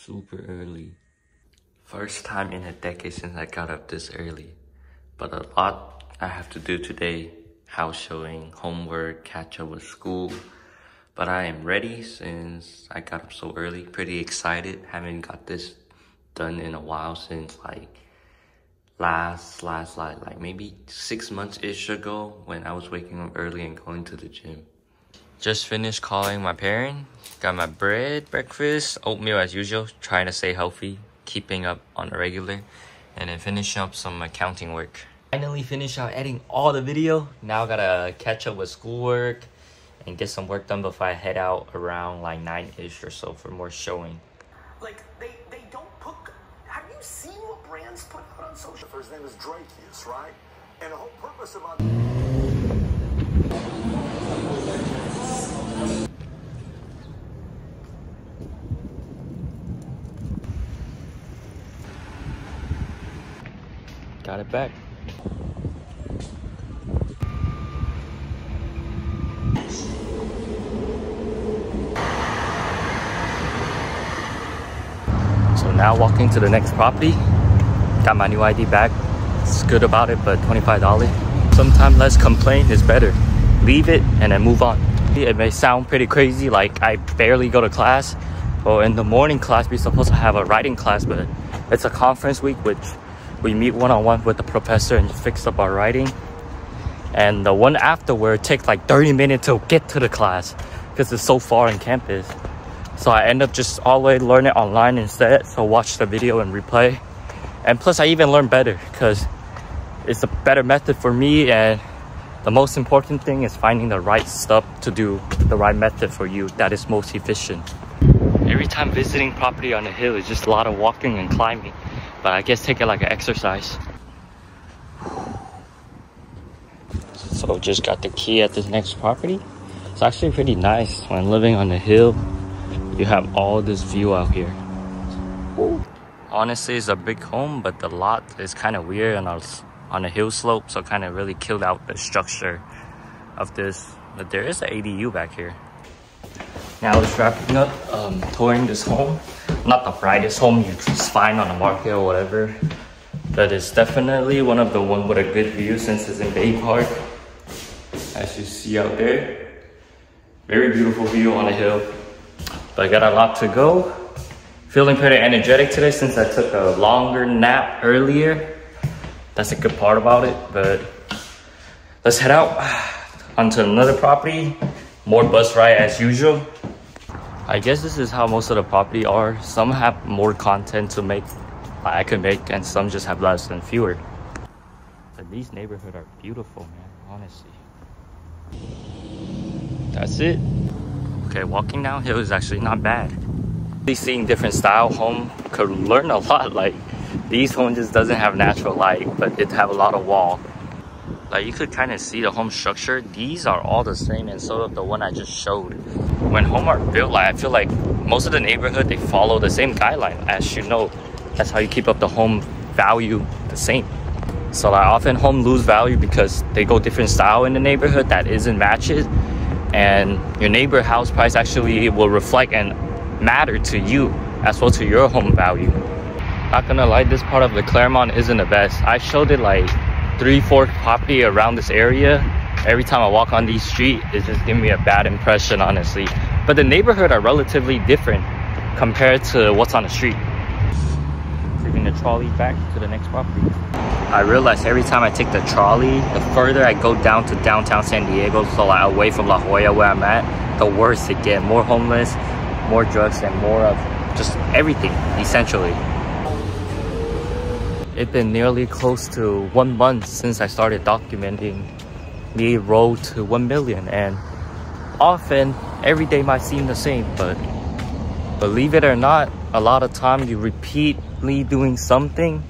super early. First time in a decade since I got up this early. But a lot I have to do today. House showing, homework, catch up with school. But I am ready since I got up so early. Pretty excited. Haven't got this done in a while since like maybe 6 months-ish ago when I was waking up early and going to the gym. Just finished calling my parents. Got my breakfast, oatmeal as usual, trying to stay healthy, keeping up on a regular, and then finishing up some accounting work. Finally finished out editing all the video. Now gotta catch up with schoolwork and get some work done before I head out around like 9-ish or so for more showing. Like they don't put. Have you seen what brands put out on social? His name is Drakeus, right? And the whole purpose of Got it back. So now walking to the next property. Got my new ID back. It's good about it, but $25. Sometimes less complaint is better. Leave it and then move on. It may sound pretty crazy, like I barely go to class. Well, in the morning class, we're supposed to have a writing class, but it's a conference week, which we meet one-on-one with the professor and fix up our writing. And the one afterward takes like 30 minutes to get to the class because it's so far on campus. So I end up just always learning online instead. So watch the video and replay. And plus I even learn better because it's a better method for me. And the most important thing is finding the right stuff to do, the right method for you that is most efficient. Every time visiting property on the hill is just a lot of walking and climbing. But I guess take it like an exercise. So just got the key at this next property. It's actually pretty nice when living on the hill. You have all this view out here. Honestly, it's a big home, but the lot is kind of weird on a hill slope, so kind of really killed out the structure of this. But there is an ADU back here. Now it's wrapping up touring this home. Not the brightest home you find on the market or whatever, but it's definitely one of the ones with a good view since it's in Bay Park. As you see out there, very beautiful view on the hill. But I got a lot to go. Feeling pretty energetic today since I took a longer nap earlier. That's a good part about it, but let's head out onto another property. More bus ride as usual. I guess this is how most of the property are. Some have more content to make, I could make, and some just have less and fewer. But these neighborhoods are beautiful, man, honestly. That's it. Okay, walking downhill is actually not bad. Seeing different style home could learn a lot. Like these homes just doesn't have natural light, but it have a lot of wall. Like you could kind of see the home structure. These are all the same, and so of the one I just showed. When homes are built, like I feel like most of the neighborhood, they follow the same guideline. As you know, that's how you keep up the home value the same. So like often home lose value because they go different style in the neighborhood that isn't matches, and your neighbor house price actually will reflect and matter to you as well to your home value. Not gonna lie, this part of the Claremont isn't the best. I showed it like 3-4 property around this area. Every time I walk on these streets, it's just giving me a bad impression, honestly. But the neighborhood are relatively different compared to what's on the street. Taking the trolley back to the next property. I realize every time I take the trolley, the further I go down to downtown San Diego, so like away from La Jolla where I'm at, the worse it gets. More homeless, more drugs, and more of just everything, essentially. It's been nearly close to 1 month since I started documenting the road to 1 million, and often every day might seem the same, but believe it or not, a lot of time you repeatedly doing something,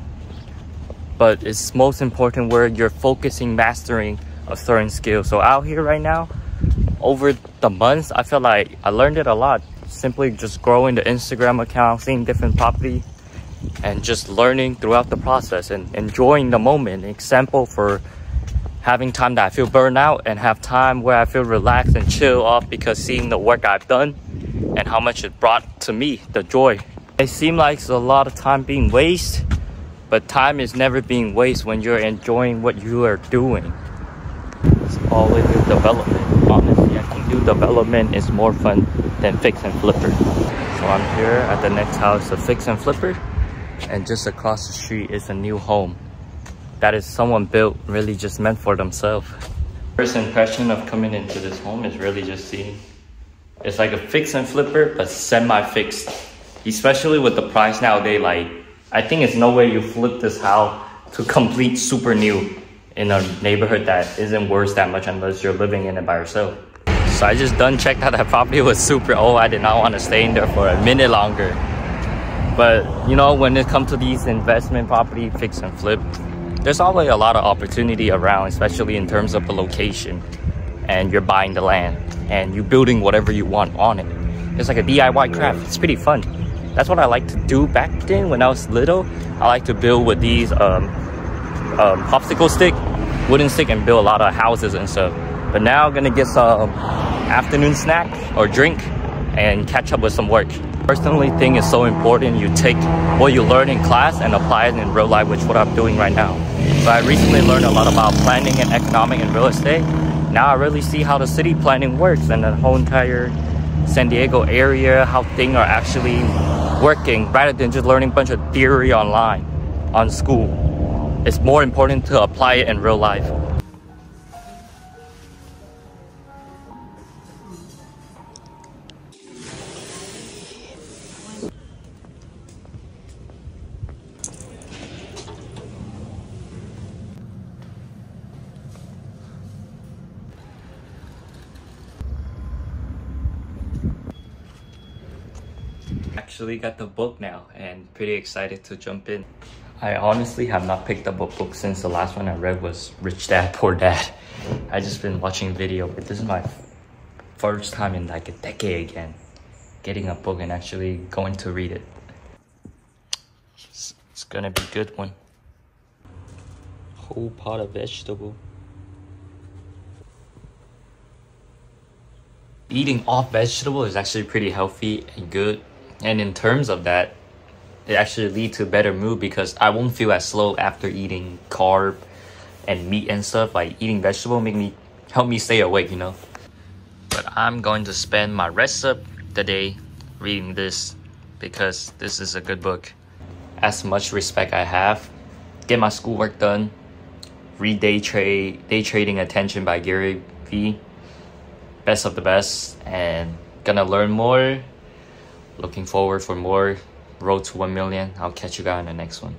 but it's most important where you're focusing, mastering a certain skill. So out here right now, over the months, I feel like I learned it a lot. Simply just growing the Instagram account, seeing different property, and just learning throughout the process and enjoying the moment. Example for having time that I feel burned out and have time where I feel relaxed and chill off because seeing the work I've done and how much it brought to me, the joy It seems like it's a lot of time being wasted, but time is never being wasted when you're enjoying what you are doing. It's always new development. Honestly, I think new development is more fun than fix and flipper. So I'm here at the next house of fix and flipper, and just across the street is a new home that is someone built really just meant for themselves. First impression of coming into this home is really just seeing it's like a fix and flipper but semi-fixed, especially with the price nowadays. Like, I think it's no way you flip this house to complete super new in a neighborhood that isn't worth that much unless you're living in it by yourself. So I just done checked out that property. Was super old. I did not want to stay in there for a minute longer. But you know, when it comes to these investment property fix and flip, there's always a lot of opportunity around, especially in terms of the location, and you're buying the land and you're building whatever you want on it. It's like a DIY craft. It's pretty fun. That's what I like to do back then when I was little. I like to build with these popsicle stick, wooden stick, and build a lot of houses and stuff. But now I'm gonna get some afternoon snack or drink and catch up with some work. Personally think it's so important you take what you learn in class and apply it in real life, which is what I'm doing right now. So I recently learned a lot about planning and economic and real estate. Now I really see how the city planning works and the whole entire San Diego area, how things are actually working, rather than just learning a bunch of theory online on school. It's more important to apply it in real life. Actually got the book now and pretty excited to jump in. I honestly have not picked up a book since the last one I read was Rich Dad Poor Dad. I just been watching video, but this is my first time in like a decade again getting a book and actually going to read it. It's gonna be a good one. Whole pot of vegetable. Eating off vegetable is actually pretty healthy and good. And in terms of that, it actually leads to a better mood because I won't feel as slow after eating carb and meat and stuff. Like eating vegetable help me stay awake, you know. But I'm going to spend my rest of the day reading this because this is a good book. As much respect I have, get my schoolwork done, read Day Trading Attention by Gary Vee. Best of the best, and gonna learn more. Looking forward for more Road to 1 million. I'll catch you guys in the next one.